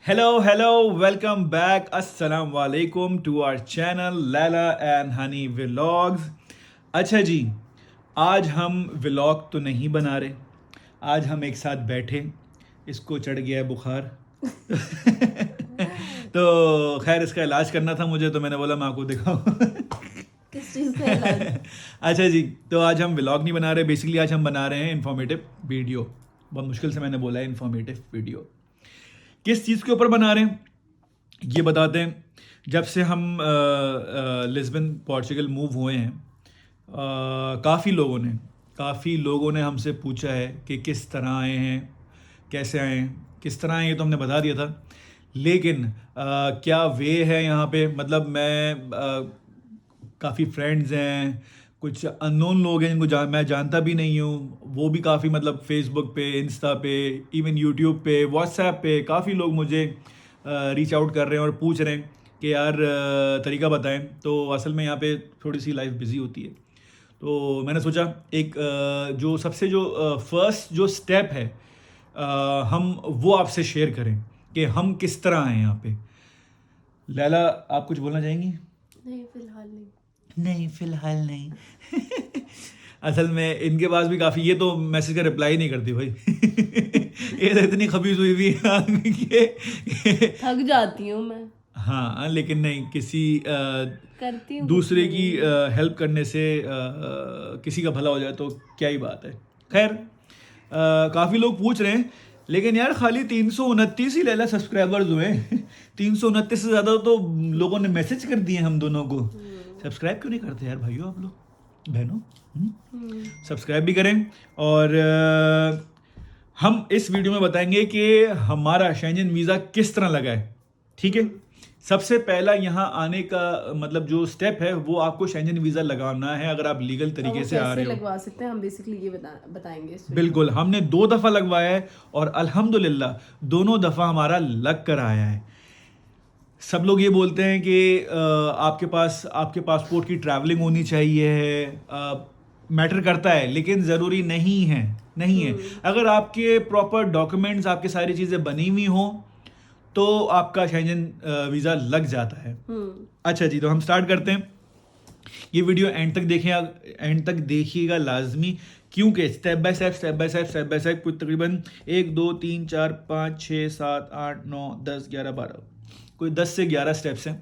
Hello, welcome back. Assalamu alaikum to our channel Laila and Honey Vlogs. अच्छा जी, आज हम vlog तो नहीं बना रहे. आज हम एक साथ बैठे, इसको चढ़ गया है बुखार. तो खैर इसका इलाज करना था मुझे, तो मैंने बोला मैं आपको दिखाऊं. किस चीज़ का इलाज? अच्छा जी, तो आज हम व्लॉग नहीं बना रहे. बेसिकली आज हम बना रहे हैं इन्फॉर्मेटिव वीडियो. बहुत मुश्किल से मैंने बोला है इन्फॉर्मेटिव वीडियो. किस चीज़ के ऊपर बना रहे हैं ये बताते हैं. जब से हम लिस्बन पोर्चुगल मूव हुए हैं, काफ़ी लोगों ने हमसे पूछा है कि किस तरह आए हैं, कैसे आए हैं, किस तरह आए हैं. ये तो हमने बता दिया था. लेकिन क्या वे है यहाँ पे, मतलब काफ़ी फ्रेंड्स हैं, कुछ अननोन लोग हैं जिनको मैं जानता भी नहीं हूँ. वो भी काफ़ी, मतलब फेसबुक पे, इंस्टा पे, इवन यूट्यूब पे, व्हाट्सएप पे काफ़ी लोग मुझे रीच आउट कर रहे हैं और पूछ रहे हैं कि यार तरीका बताएं. तो असल में यहाँ पे थोड़ी सी लाइफ बिजी होती है. तो मैंने सोचा एक जो सबसे जो फर्स्ट जो स्टेप है, हम वो आपसे शेयर करें कि हम किस तरह आए यहाँ पे. लैला, आप कुछ बोलना चाहेंगी? नहीं, फिलहाल नहीं. नहीं, फिलहाल नहीं. असल में इनके पास भी काफ़ी, ये तो मैसेज का रिप्लाई नहीं करती भाई. ये तो इतनी खबीज हुई हुई है कि थक जाती हूँ मैं. हाँ, लेकिन नहीं, किसी करती हूँ दूसरे कुछ की नहीं. हेल्प करने से किसी का भला हो जाए तो क्या ही बात है. खैर, काफ़ी लोग पूछ रहे हैं, लेकिन यार खाली 329 ही लैला सब्सक्राइबर्स हुए हैं. 329 से ज़्यादा तो लोगों ने मैसेज कर दिए हम दोनों को. सब्सक्राइब क्यों नहीं करते यार भाइयों, आप लोग बहनों? सब्सक्राइब भी करें. और हम इस वीडियो में बताएंगे कि हमारा शेंजन वीज़ा किस तरह लगा है. ठीक है. सबसे पहला यहाँ आने का मतलब जो स्टेप है, वो आपको शेंजन वीज़ा लगाना है अगर आप लीगल तरीके से आ रहे हो. लगवा सकते हैं हम, बेसिकली ये बताएंगे इस वीडियो बिल्कुल, हमने 2 दफ़ा लगवाया है और अल्हम्दुलिल्लाह दोनों दफ़ा हमारा लग कर आया है. सब लोग ये बोलते हैं कि आपके पासपोर्ट की ट्रैवलिंग होनी चाहिए है. मैटर करता है, लेकिन ज़रूरी नहीं है. अगर आपके प्रॉपर डॉक्यूमेंट्स, आपकी सारी चीज़ें बनी हुई हों, तो आपका शेंजन वीज़ा लग जाता है. अच्छा जी, तो हम स्टार्ट करते हैं. ये वीडियो एंड तक देखिएगा लाजमी, क्योंकि स्टेप बाय स्टेप कुछ तकरीबन 1 2 3 4 5 6 7 8 9 10 11 12 कोई 10 से 11 स्टेप्स हैं.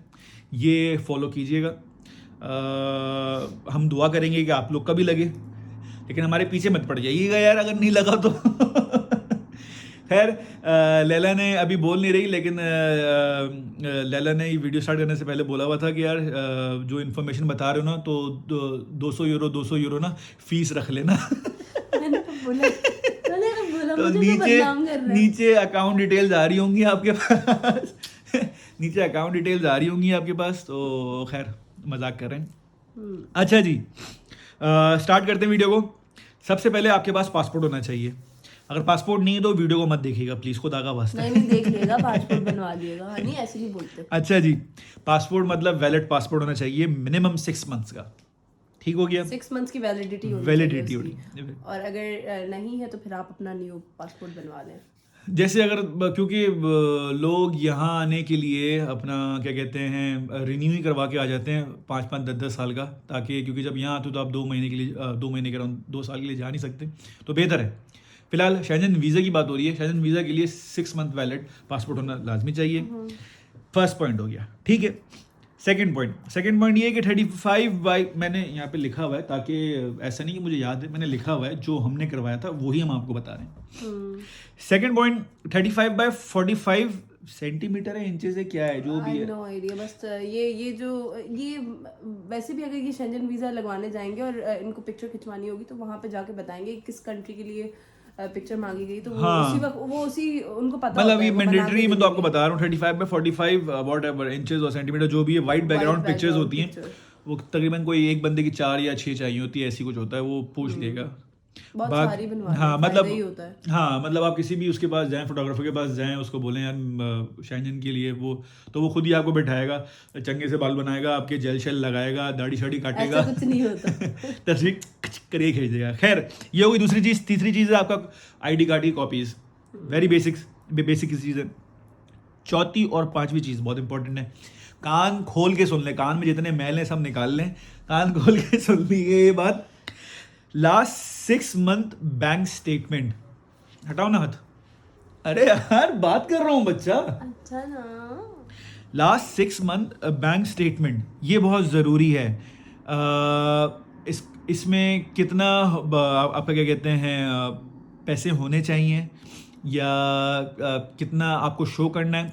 ये फॉलो कीजिएगा. हम दुआ करेंगे कि आप लोग का भी लगे, लेकिन हमारे पीछे मत पड़ जाइएगा यार अगर नहीं लगा तो. खैर, लैला ने अभी बोल नहीं रही, लेकिन लैला ने ये वीडियो स्टार्ट करने से पहले बोला हुआ था कि यार जो इन्फॉर्मेशन बता रहे हो ना, तो 200 यूरो ना फीस रख लेना. मैंने तो बोला तो मुझे तो बदनाम कर रहा है. नीचे अकाउंट डिटेल्स आ रही होंगी आपके पास. नीचे अकाउंट डिटेल्स आ रही होंगी आपके पास. तो खैर, मजाक कर रहे हैं. अच्छा जी, स्टार्ट करते हैं वीडियो को. सबसे पहले आपके पास पासपोर्ट होना चाहिए. अगर पासपोर्ट नहीं है तो वीडियो को मत देखिएगा प्लीज, खुदा का वास्ता. नहीं, देख लेगा, पासपोर्ट बनवा दिएगा. नहीं, ऐसे नहीं बोलते. अच्छा जी, पासपोर्ट मतलब वैलिड पासपोर्ट होना चाहिए, मिनिमम 6 मंथ्स का. ठीक हो गया? 6 मंथ्स की वैलिडिटी वैलिडिटी होगी. होगी. और अगर नहीं है तो फिर आप अपना न्यू पासपोर्ट बनवा लें. जैसे अगर क्योंकि लोग यहाँ आने के लिए अपना क्या कहते हैं रिन्यू ही करवा के आ जाते हैं 5 10 साल का, ताकि क्योंकि जब यहाँ आते हो तो आप 2 महीने के लिए 2 महीने के अराउंड 2 साल के लिए जा नहीं सकते, तो बेहतर है. फिलहाल शेंजन वीज़ा की बात हो रही है. शेंजन वीज़ा के लिए 6 मंथ वैलिड पासपोर्ट होना लाजमी चाहिए. फर्स्ट पॉइंट हो गया. ठीक है. सेकंड पॉइंट ये है कि 35 बाई, मैंने यहाँ पे लिखा हुआ है ताकि ऐसा नहीं कि मुझे याद है, मैंने लिखा हुआ है जो हमने करवाया था वही हम आपको बता रहे हैं. सेकंड पॉइंट 35 बाई 45 सेंटीमीटर है, इंचेस है, क्या है जो भी है. No idea. बस ये वैसे भी अगर ये शेंजन वीज़ा लगवाने जाएंगे और इनको पिक्चर खिंचवानी होगी, तो वहाँ पे जाके बताएंगे किस कंट्री के लिए पिक्चर मांगी गई. तो उसी उनको पता मतलब ये मैंडेटरी, मैं तो आपको बता रहा हूँ 35 बाई 45 व्हाटएवर इंचेस और सेंटीमीटर जो भी है. वाइट बैकग्राउंड पिक्चर्स होती हैं, वो तकरीबन कोई एक बंदे की 4 या 6 चाहिए होती है, ऐसी कुछ होता है. वो पूछ लेगा. बहुत सारी बनवा हाँ, फायदा ही होता है. हाँ, मतलब आप किसी भी उसके पास जाएं, फोटोग्राफर के पास जाएं, उसको बोलें यार शेंजन के लिए, वो खुद ही आपको बैठाएगा, चंगे से बाल बनाएगा, आपके जेल शेल लगाएगा, दाढ़ी शाड़ी काटेगा, ऐसा कुछ नहीं होता. तस्वीर करिए खींच देगा. खैर, ये होगी दूसरी चीज़. तीसरी चीज़ है आपका आईडी कार्ड की कॉपीज़. वेरी बेसिक चीज़ है. चौथी और पांचवी चीज़ बहुत इंपॉर्टेंट है, कान खोल के सुन ले, कान में जितने मैल हैं सब निकाल लें, कान खोल के सुन लीजिए ये बात। लास्ट 6 मंथ बैंक स्टेटमेंट, हटाओ ना हाथ, अरे यार बात कर रहा हूँ बच्चा। अच्छा ना, लास्ट 6 मंथ बैंक स्टेटमेंट ये बहुत ज़रूरी है। इसमें कितना आपका क्या कहते हैं पैसे होने चाहिए या कितना आपको शो करना है।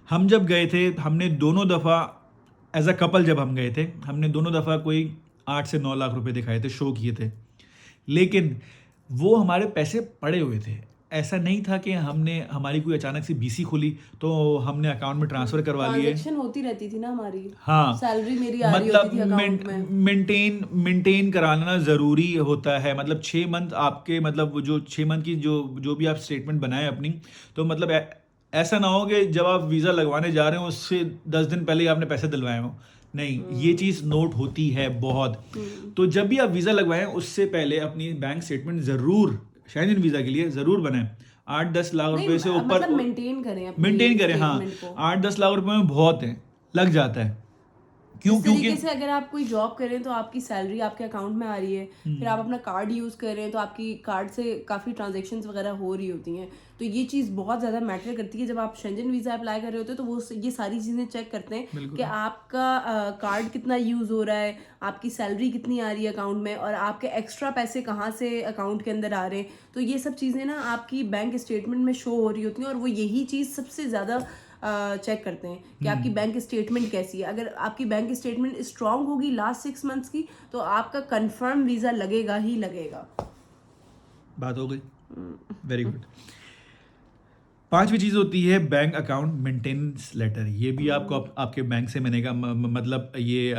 हम जब गए थे, हमने दोनों दफ़ा एज अ कपल जब हम गए थे, हमने दोनों दफ़ा कोई 8 से 9 लाख रुपए दिखाए थे, शो किए थे, लेकिन वो हमारे पैसे पड़े हुए थे। ऐसा नहीं था कि हमने हमारी कोई अचानक से बीसी खुली तो हमने अकाउंट में ट्रांसफ़र करवा लिए। ट्रांजैक्शन होती रहती थी ना हमारी, हाँ, सैलरी मेरी आ रही होती थी अकाउंट में। मेंटेन कराना ज़रूरी होता है। मतलब 6 मंथ आपके, मतलब वो जो 6 मंथ की जो भी आप स्टेटमेंट बनाए अपनी, तो मतलब ऐसा ना हो कि जब आप वीज़ा लगवाने जा रहे हो उससे 10 दिन पहले ही आपने पैसे दिलवाए हो। नहीं, ये चीज़ नोट होती है बहुत। तो जब भी आप वीज़ा लगवाएं उससे पहले अपनी बैंक स्टेटमेंट ज़रूर शेंजन वीज़ा के लिए ज़रूर बनाएं। 8-10 लाख रुपए से ऊपर मतलब मेंटेन करें। हाँ, 8-10 लाख रुपए में बहुत है, लग जाता है। क्यों? इस तरीके से अगर आप कोई जॉब कर रहे हैं तो आपकी सैलरी आपके अकाउंट में आ रही है, फिर आप अपना कार्ड यूज कर रहे हैं तो आपकी कार्ड से काफी ट्रांजैक्शंस वगैरह हो रही होती हैं, तो ये चीज बहुत ज्यादा मैटर करती है। जब आप शेंजन वीजा अप्लाई कर रहे होते हैं तो वो ये सारी चीजें चेक करते हैं कि आपका कार्ड कितना यूज हो रहा है, आपकी सैलरी कितनी आ रही है अकाउंट में, और आपके एक्स्ट्रा पैसे कहाँ से अकाउंट के अंदर आ रहे हैं। तो ये सब चीजें ना आपकी बैंक स्टेटमेंट में शो हो रही होती हैं, और वो यही चीज सबसे ज्यादा चेक करते हैं कि आपकी बैंक स्टेटमेंट कैसी है। अगर आपकी बैंक स्टेटमेंट स्ट्रांग होगी लास्ट 6 मंथ्स की, तो आपका कंफर्म वीजा लगेगा ही लगेगा। बात हो गई, वेरी गुड। पांचवी चीज होती है बैंक अकाउंट मेंटेनेंस लेटर। ये भी आपको आपके बैंक से मिलेगा, मतलब ये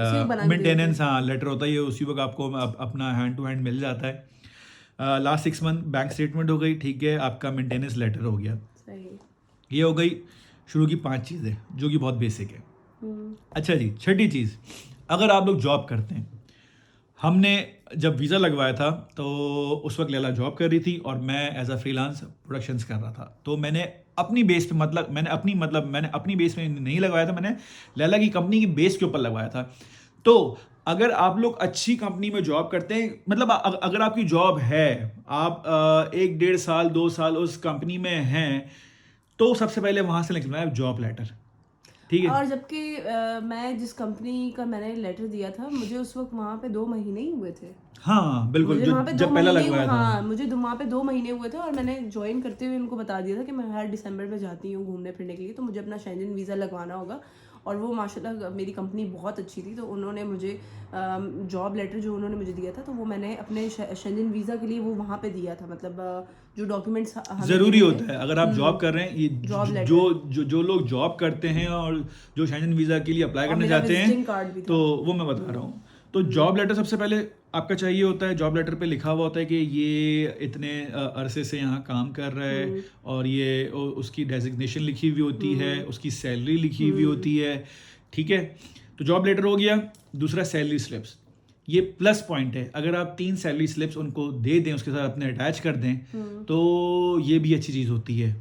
मेंटेनेंस लेटर होता है, ये उसी वक्त आपको अपना हैंड टू हैंड मिल जाता है। लास्ट 6 मंथ बैंक स्टेटमेंट हो गई, ठीक है, आपका मेंटेनेंस लेटर हो गया, ये हो गई शुरू की 5 चीज़ें जो कि बहुत बेसिक है। अच्छा जी, छठी चीज़, अगर आप लोग जॉब करते हैं, हमने जब वीज़ा लगवाया था तो उस वक्त लैला जॉब कर रही थी और मैं एज अ फ्रीलांस प्रोडक्शंस कर रहा था। तो मैंने अपनी बेस पे, मैंने अपनी बेस में नहीं लगवाया था, मैंने लैला की कंपनी की बेस के ऊपर लगवाया था। तो अगर आप लोग अच्छी कंपनी में जॉब करते हैं, मतलब अगर आपकी जॉब है, आप 1-1.5 साल 2 साल उस कंपनी में हैं, तो सबसे पहले वहां से निकलना है जॉब लेटर, ठीक है। और जबकि मैं जिस कंपनी का मैंने लेटर दिया था, मुझे उस वक्त वहाँ पे 2 महीने ही हुए थे। हाँ बिल्कुल, जब पहला लगवाया था। हाँ, मुझे वहाँ पे 2 महीने हुए थे, और मैंने ज्वाइन करते हुए उनको बता दिया था कि मैं हर दिसंबर में जाती हूँ घूमने फिरने के लिए, तो मुझे अपना शेंजन वीज़ा लगवाना होगा। और वो माशाल्लाह मेरी कंपनी बहुत अच्छी थी, तो उन्होंने मुझे जॉब लेटर जो उन्होंने मुझे दिया था, तो वो मैंने अपने शेंजन वीज़ा के लिए वो वहाँ पे दिया था। मतलब जो डॉक्यूमेंट्स ज़रूरी होता है अगर आप जॉब कर रहे हैं, ये जो लोग जॉब करते हैं और जो शेंजन वीज़ा के लिए अप्लाई करने जाते हैं, तो वो मैं बता रहा हूँ। तो जॉब लेटर सबसे पहले आपका चाहिए होता है। जॉब लेटर पे लिखा हुआ होता है कि ये इतने अरसे से यहाँ काम कर रहा है, और ये उसकी डेजिग्नेशन लिखी हुई होती है, उसकी सैलरी लिखी हुई होती है, ठीक है। तो जॉब लेटर हो गया। दूसरा, सैलरी स्लिप्स, ये प्लस पॉइंट है। अगर आप 3 सैलरी स्लिप्स उनको दे दें, उसके साथ अपने अटैच कर दें, तो ये भी अच्छी चीज़ होती है।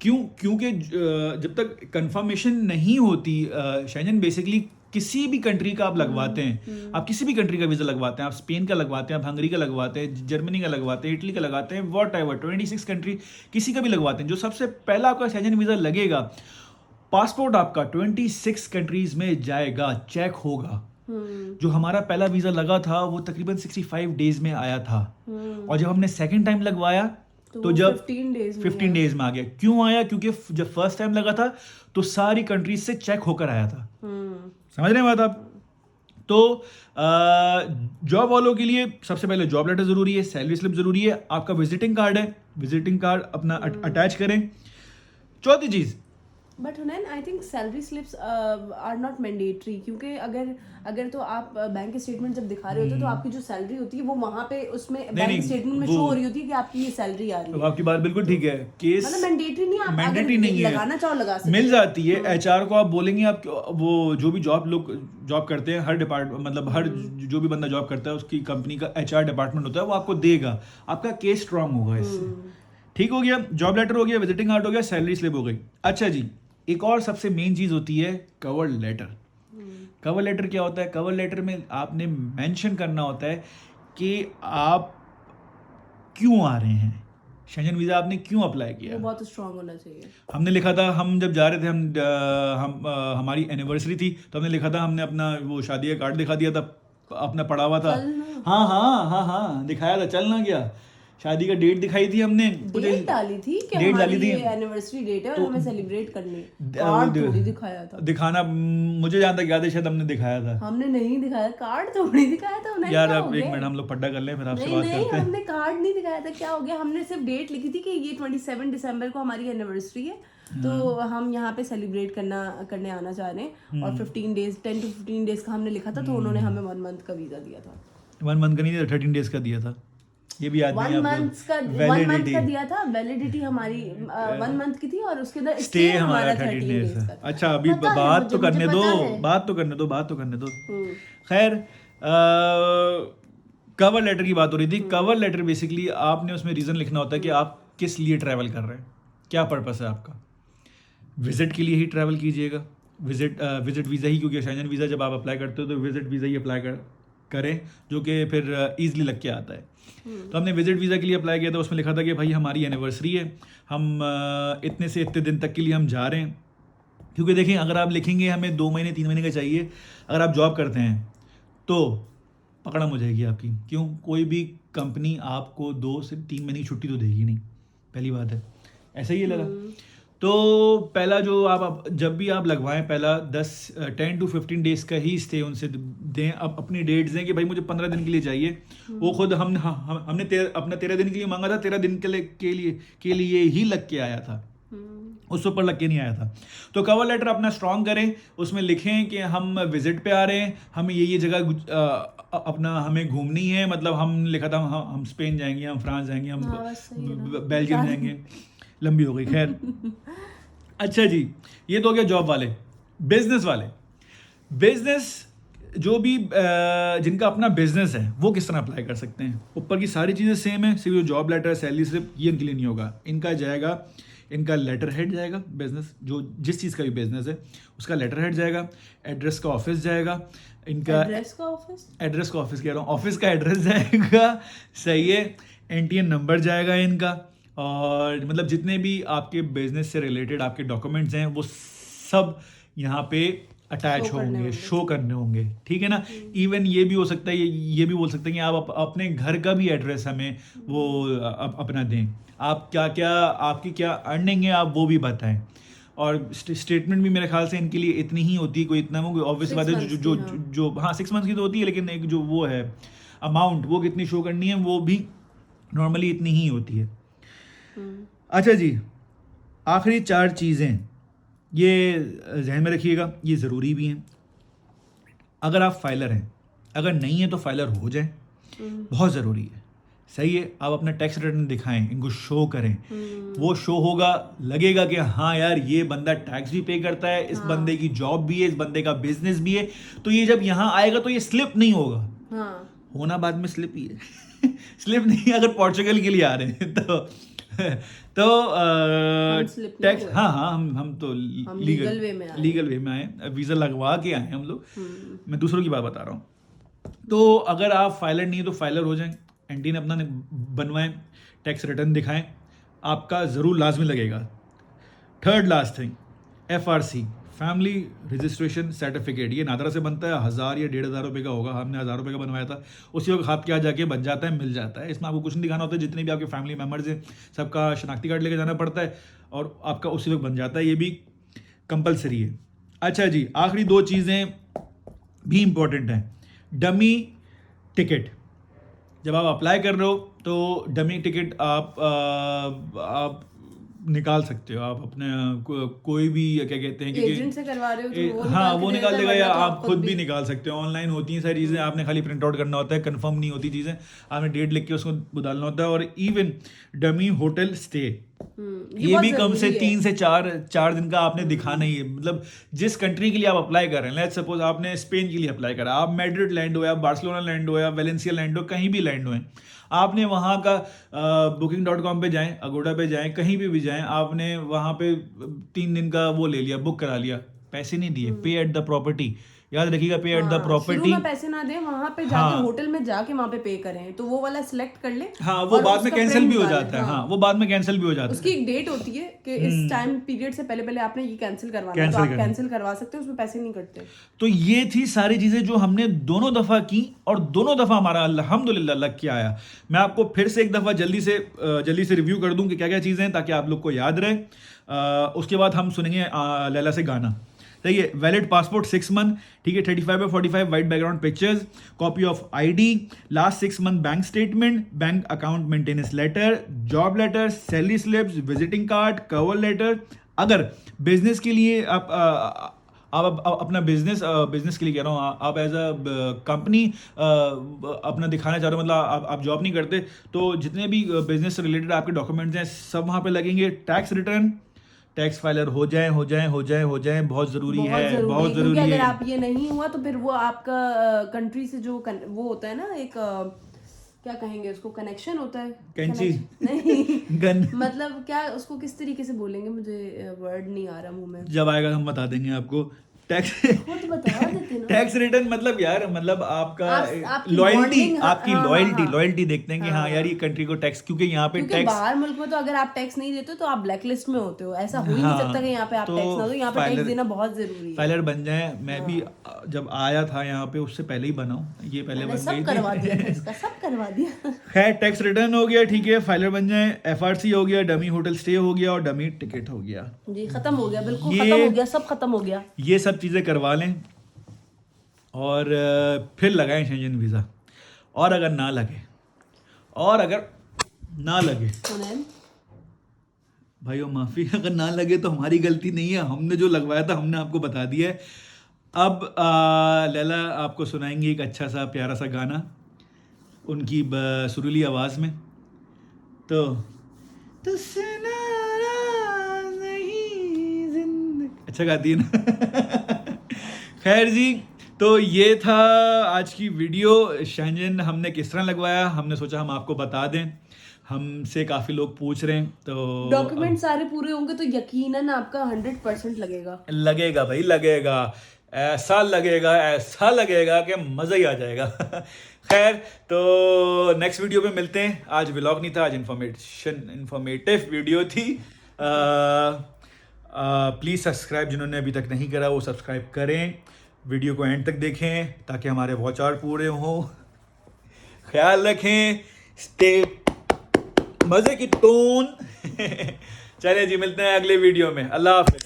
क्योंकि जब तक कंफर्मेशन नहीं होती, शेंजन बेसिकली किसी भी कंट्री का आप लगवाते हैं, आप किसी भी कंट्री का वीज़ा लगवाते हैं, आप स्पेन का लगवाते हैं, आप हंगरी का लगवाते हैं, जर्मनी का लगवाते हैं, इटली का लगाते हैं, वॉट एवर 26 कंट्री किसी का भी लगवाते हैं, जो सबसे पहला आपका शेंजन वीज़ा लगेगा, पासपोर्ट आपका 26 कंट्रीज में जाएगा, चेक होगा। जो हमारा पहला वीज़ा लगा था वो तकरीबन 65 डेज में आया था, और जब हमने सेकेंड टाइम लगवाया तो जब 15 डेज में आ गया। क्यों आया? क्योंकि जब फर्स्ट टाइम लगा था तो सारी कंट्रीज से चेक होकर आया था। समझ रहे हैं बात आप? तो जॉब वालों के लिए सबसे पहले जॉब लेटर जरूरी है, सैलरी स्लिप जरूरी है, आपका विजिटिंग कार्ड है, विजिटिंग कार्ड अपना अटैच करें। चौथी चीज, but Hunain, I think salary slips are not mandatory, क्योंकि अगर तो आप बैंक स्टेटमेंट जब दिखा रहे होते हो तो आपकी जो सैलरी होती है वो वहाँ पे उसमें बैंक स्टेटमेंट में शो हो रही होती है कि आपकी ये सैलरी आ रही है। तो आपकी बात बिल्कुल ठीक है। केस मतलब मैंडेटरी नहीं, आप मैंडेटरी नहीं है, लगाना चाहो लगा सकते, मिल जाती है। एचआर को आप बोलेंगे, आप वो जो भी जॉब करते हैं, हर डिपार्टमेंट, मतलब हर जो भी बंदा जॉब करता है उसकी कंपनी का एचआर डिपार्टमेंट होता है, वो आपको देगा, आपका केस स्ट्रांग होगा इससे। ठीक हो गया, जॉब लेटर हो गया, विजिटिंग कार्ड हो गया, सैलरी स्लिप हो गई। अच्छा जी, एक और सबसे मेन चीज़ होती है कवर लेटर। कवर लेटर क्या होता है? कवर लेटर में आपने मेंशन करना होता है कि आप क्यों आ रहे हैं, शेंजन वीज़ा आपने क्यों अप्लाई किया। वो बहुत स्ट्रांग होना चाहिए। हमने हमने लिखा था, हम जब जा रहे थे, हमारी एनिवर्सरी थी, तो हमने लिखा था, हमने अपना वो शादी का कार्ड दिखा दिया था, अपना पड़ा हुआ था। हाँ हाँ हाँ हाँ, दिखाया था, चल ना गया, शादी का डेट दिखाई थी हमने, डेट डाली थी कि डेट डाली हमारी थी, ये एनिवर्सरी डेट है और हमें सेलिब्रेट करनी है। वो कार्ड थोड़ी दिखाया था। दिखाना मुझे जहाँ तक याद है शायद हमने दिखाया था। हमने नहीं दिखाया, कार्ड थोड़ी दिखाया था। उन्हें यार क्या अब हो एक गया? मिनट हम लोग पड्डा कर लें, फिर आपसे नहीं बात नहीं, करते हैं। हमने कार्ड नहीं दिखाया था। क्या हो गया, हमने सिर्फ डेट लिखी थी कि ये 27 दिसंबर को हमारी एनिवर्सरी है, तो हम यहाँ पे सेलिब्रेट करने आना चाह रहे हैं। और 15 डेज 10 to 15 डेज का हमने लिखा था, तो उन्होंने हमें 1 मंथ का वीजा दिया था। 1 मंथ का नहीं था, 13 डेज का दिया था, ये भी याद नहीं है 1 मंथ का आपको? 1 मंथ का दिया था। वैलिडिटी हमारी 1 मंथ की थी और उसके अंदर स्टे हमारा 13 डेज का है। था। अच्छा अभी पता है बात तो मुझे, करने मुझे दो, पता है। बात तो करने दो, बात तो करने दो। खैर, कवर लेटर की बात हो रही थी। कवर लेटर बेसिकली आपने उसमें रीज़न लिखना होता है कि आप किस लिए ट्रैवल कर रहे हैं, क्या पर्पस है आपका। विजिट के लिए ही ट्रैवल कीजिएगा, विजिट वीज़ा ही, क्योंकि शेंजन वीज़ा जब आप अप्लाई करते हो तो विजिट वीज़ा ही अप्लाई करें, जो कि फिर ईजिली लग के आता है। तो हमने विजिट वीज़ा के लिए अप्लाई किया था, उसमें लिखा था कि भाई हमारी एनिवर्सरी है, हम इतने से इतने दिन तक के लिए हम जा रहे हैं। क्योंकि देखें, अगर आप लिखेंगे हमें 2 महीने 3 महीने का चाहिए, अगर आप जॉब करते हैं तो पकड़म हो जाएगी आपकी। क्यों? कोई भी कंपनी आपको 2 से 3 महीने की छुट्टी तो देगी नहीं, पहली बात है। ऐसा ही लगा। तो पहला जो आप जब भी आप लगवाएं, पहला 10 to 15 डेज का ही स्टे उनसे दें। अब अपनी डेट्स दें कि भाई मुझे 15 दिन के लिए चाहिए। वो खुद हमने अपना 13 दिन के लिए मांगा था, 13 दिन के लिए ही लग के आया था, उससे ऊपर लग के नहीं आया था। तो कवर लेटर अपना स्ट्रॉन्ग करें, उसमें लिखें कि हम विजिट पे आ रहे हैं, हमें ये जगह अपना हमें घूमनी है। मतलब हम लिखा था हम स्पेन जाएंगे, हम फ्रांस जाएंगे, हम बेल्जियम जाएंगे, लंबी हो गई। खैर अच्छा जी, ये तो हो गया जॉब वाले। बिजनेस जो भी जिनका अपना बिजनेस है वो किस तरह अप्लाई कर सकते हैं। ऊपर की सारी चीज़ें सेम है, सिर्फ जो जॉब लेटर, सैलरी स्लिप, ये इनके लिए नहीं होगा। इनका जाएगा, इनका लेटर हेड जाएगा, बिजनेस जो जिस चीज़ का भी बिजनेस है उसका लेटर हेड जाएगा, एड्रेस का ऑफिस जाएगा, इनका एड्रेस का ऑफिस कह रहा हूँ, ऑफिस का एड्रेस जाएगा, सही है। NTN नंबर जाएगा इनका, और मतलब जितने भी आपके बिजनेस से रिलेटेड आपके डॉक्यूमेंट्स हैं वो सब यहाँ पे अटैच होंगे, शो करने होंगे, ठीक है ना। इवन ये भी हो सकता है, ये भी बोल सकते हैं कि आप अपने घर का भी एड्रेस हमें वो अपना दें, आप क्या आपकी क्या अर्निंग है आप वो भी बताएं। और स्टेटमेंट भी मेरे ख्याल से इनके लिए इतनी ही होती है, कोई इतना वो ऑब्वियस बात है जो हाँ 6 मंथ्स की तो होती है, लेकिन एक जो वो है अमाउंट वो कितनी शो करनी है वो भी नॉर्मली इतनी ही होती है। अच्छा जी, आखिरी 4 चीज़ें ये जहन में रखिएगा, ये ज़रूरी भी हैं। अगर आप फाइलर हैं, अगर नहीं है तो फाइलर हो जाएं, बहुत ज़रूरी है, सही है। आप अपना टैक्स रिटर्न दिखाएं, इनको शो करें, वो शो होगा, लगेगा कि हाँ यार ये बंदा टैक्स भी पे करता है, इस बंदे की जॉब भी है, इस बंदे का बिजनेस भी है। तो ये जब यहाँ आएगा तो ये स्लिप नहीं होगा, होना बाद में स्लिप ही है स्लिप नहीं, अगर पोर्चुगल के लिए आ रहे हैं तो टैक्स, हाँ हम तो लीगल वे में आए, वीज़ा लगवा के आए हम लोग। मैं दूसरों की बात बता रहा हूँ। तो अगर आप फाइलर नहीं है तो फाइलर हो जाएं, NTN अपना बनवाएं, टैक्स रिटर्न दिखाएं, आपका ज़रूर लाजमी लगेगा। Third last thing, FRC family registration certificate, ये नादरा से बनता है, 1000 या 1500 रुपये का होगा, हमने 1000 रुपये का बनवाया था। उसी वक्त हाथ के आ जाके बन जाता है, मिल जाता है। इसमें आपको कुछ नहीं दिखाना होता है, जितने भी आपके फैमिली मेम्बर्स हैं सबका शनाख्ती कार्ड लेके जाना पड़ता है और आपका उसी वक्त बन जाता है, ये भी कंपलसरी है। अच्छा जी, आखिरी 2 चीज़ें भी इम्पोर्टेंट हैं। डमी टिकट, जब आप अप्लाई कर रहे हो तो डमी टिकट आप निकाल सकते हो, आप अपने कोई भी क्या कहते हैं कि एजेंट से करवा रहे हो तो हाँ वो निकाल देगा, या आप खुद भी निकाल सकते हो। ऑनलाइन होती हैं सारी चीज़ें, आपने खाली प्रिंट आउट करना होता है, कंफर्म नहीं होती चीज़ें, आपने डेट लिख के उसको डालना होता है। और इवन डमी होटल स्टे ये भी कम से 3 से 4 दिन का आपने दिखाना ही है। मतलब जिस कंट्री के लिए आप अप्लाई कर रहे हैं, लेट्स सपोज आपने स्पेन के लिए अप्लाई करा, आप मैड्रिड लैंड हो या बार्सिलोना लैंड हो या वेलेंसिया लैंड हो, कहीं भी लैंड हो, आपने वहाँ का booking.com पे जाएं, अगोडा पे जाएं, कहीं भी जाएं, आपने वहाँ पे 3 दिन का वो ले लिया, बुक करा लिया, पैसे नहीं दिए, पे एट द प्रॉपर्टी, याद रखिएगा, पे एट द प्रॉपर्टी। शुरू में पैसे ना दें, वहां पे जाके होटल में जाके वहां पे पे करें, तो वो वाला सिलेक्ट कर ले। हाँ, वो बाद में कैंसिल भी हो जाता है। हाँ, वो बाद में कैंसिल भी हो जाता है। उसकी एक डेट होती है कि इस टाइम पीरियड से पहले पहले आपने ये कैंसिल करवाना है, तो आप कैंसिल करवा सकते हो, उसमें पैसे नहीं कटते। तो ये थी सारी चीजें जो हमने दोनों दफा की, और दोनों दफा हमारा अल्हम्दुलिल्लाह लग के आया। मैं आपको फिर से एक दफा जल्दी से रिव्यू कर दूं कि क्या क्या चीजें हैं, ताकि आप लोग को याद रहे। उसके बाद हम सुनेंगे लैला से गाना। ठीक है, वैलिड पासपोर्ट 6 मंथ, ठीक है, 35x45 white background pictures, copy of ID, last 6 month bank statement, bank account maintenance letter, job letter, salary slips, visiting card, cover letter. अगर बिजनेस के लिए आप अपना बिजनेस के लिए कह रहा हूँ, आप एज अ कंपनी अपना दिखाना चाह रहे हो, मतलब आप जॉब नहीं करते, तो जितने भी बिजनेस से रिलेटेड आपके डॉक्यूमेंट्स हैं सब वहाँ पे लगेंगे। टैक्स रिटर्न, टैक्स फाइलर हो जाए, बहुत जरूरी है, बहुत जरूरी है। अगर आप ये नहीं हुआ तो फिर वो आपका कंट्री से जो वो होता है ना, एक क्या कहेंगे उसको, कनेक्शन होता है, कैंची नहीं गन, मतलब क्या उसको किस तरीके से बोलेंगे, मुझे वर्ड नहीं आ रहा मुंह में, जब आएगा हम बता देंगे आपको। टैक्स खुद बता देते ना। टैक्स रिटर्न मतलब यार, मतलब आपका आपकी लॉयल्टी, bonding, आपकी लॉयल्टी देखते हैं कि हाँ यार ये कंट्री को टैक्स, क्योंकि यहाँ पे टैक्स, बाहर मुल्क में तो अगर आप टैक्स नहीं देते तो आप ब्लैक लिस्ट में होते हो, ऐसा हो ही नहीं सकता कि यहाँ पे आप टैक्स ना दो, यहाँ पे टैक्स देना बहुत जरूरी है। फाइलर बन जाए। मैं भी जब आया था यहाँ पे उससे पहले ही बना हूँ, ये पहले बन सब करवा दिया था, इसका सब करवा दिया। खैर, टैक्स रिटर्न हो गया, ठीक है, फाइलर बन जाए, एफआरसी हो गया, डमी होटल स्टे हो गया, और डमी टिकट हो गया। जी खत्म हो गया, बिल्कुल खत्म हो गया, सब खत्म हो गया। ये सब चीज़ें करवा लें और फिर लगाएं शेंजन वीज़ा। और अगर ना लगे भाइयों माफ़ी, अगर ना लगे तो हमारी गलती नहीं है, हमने जो लगवाया था हमने आपको बता दिया है। अब लैला आपको सुनाएंगी एक अच्छा सा प्यारा सा गाना उनकी सुरीली आवाज़ में। तो तुझसे नाराज़ नहीं जिंदगी, अच्छा गाती है ना। खैर जी, तो ये था आज की वीडियो। शेंजन हमने किस तरह लगवाया, हमने सोचा हम आपको बता दें, हमसे काफ़ी लोग पूछ रहे हैं, तो डॉक्यूमेंट सारे पूरे होंगे तो यकीनन आपका 100% लगेगा भाई, लगेगा, ऐसा लगेगा कि मज़ा ही आ जाएगा। खैर, तो नेक्स्ट वीडियो में मिलते हैं। आज व्लॉग नहीं था, आज इन्फॉर्मेटिव वीडियो थी। प्लीज़ सब्सक्राइब, जिन्होंने अभी तक नहीं करा वो सब्सक्राइब करें, वीडियो को एंड तक देखें ताकि हमारे वॉच आवर पूरे हों। ख्याल रखें, स्टे मज़े की टोन। चलिए जी, मिलते हैं अगले वीडियो में। अल्लाह हाफ़िज़।